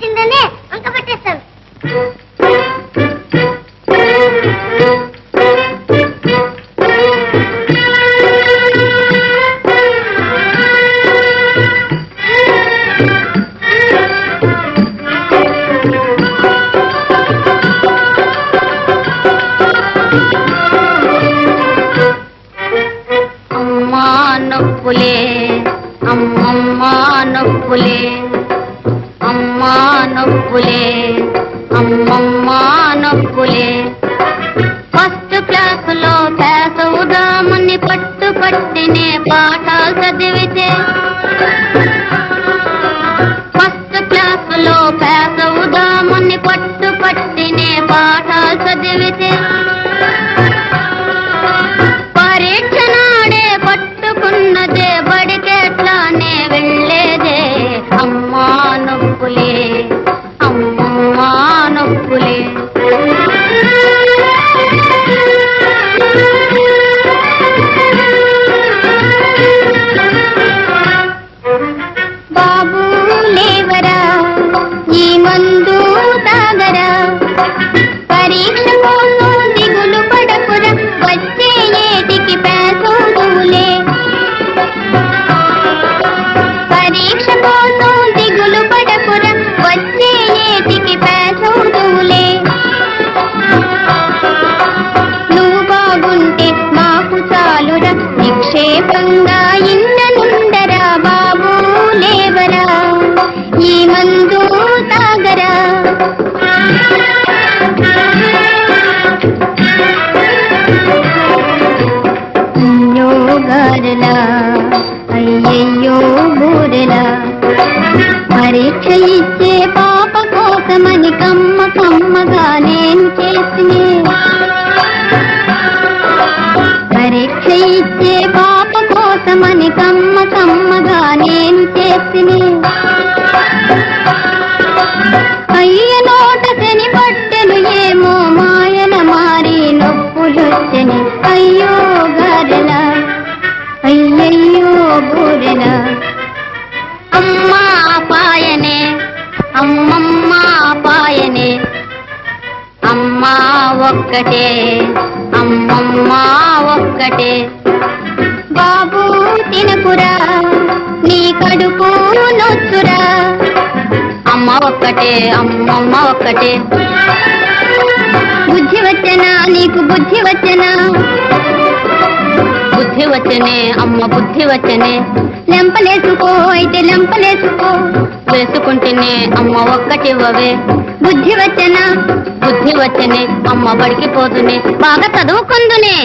వచ్చిందని వంక పెట్టేస్తాను. అమ్మా నొప్పులే అమ్మమ్మా నొప్పులే అమ్మా నొప్పులే అమ్మమ్మా నొప్పులే. ఫస్ట్ క్లాసులో పాస్ అవుదామని పట్టు పట్టినే పాఠాలు చదివితే, ఫస్ట్ క్లాసులో పాస్ అవుదామని పట్టు పట్టినే పాఠాలు చదివితే, పరీక్ష నాడే పట్టుకున్నదే బడికెట్లానే వెళ్ళేదే. అమ్మా నొప్పులే అమ్మమ్మా నొప్పులే. బాబు లేవరా ఈ మందు తాగరా, పరీక్ష కోసం దిగులు పడకురా, వచ్చే ఏటికి పేసోదులే. పరీక్ష కోసం దిగులు పడకురా, వచ్చే ఏటికి పేసోదులే. నువ్వు బాగుంటే మాకు చాలురా, నిక్షేపంగా ఇండనుండరా. బాబు లేవరా ఈ మందు తాగరా. అయ్యో గారెలా అయ్యయ్యో బూరెలా, పరీక్ష ఇచ్చే పాప కోసమని కమ్మ కమ్మగా నేను చేసినే. పరీక్ష ఇచ్చే పాప కోసమని కమ్మ కమ్మగా నేను చేసినే. అయ్య నోట శని పట్టెను ఏమో మాయల మారి నొప్పులొచ్చని. అయ్యో గారెలా అయ్యయ్యో బూరెలా. అమ్మా పాయనే అమ్మమ్మా పాయనే, అమ్మా ఒక్కటే అమ్మమ్మా ఒక్కటే. బాబు తినకురా నీ కడుపు నొచ్చురా, అమ్మ ఒక్కటే అమ్మమ్మ ఒక్కటే. బుద్ధి వచ్చనా నీకు బుద్ధి వచ్చనా, బుద్ధి వచ్చనే అమ్మ బుద్ధి వచ్చనే. లెంపలేసుకో అయితే లెంపలేసుకో, వేసుకుంటేనే అమ్మ ఒక్కటివ్వవే. బుద్ధి వచ్చనా బుద్ధి వచ్చనే అమ్మ బడికి పోదునే, బాగా చదువుకుందునే.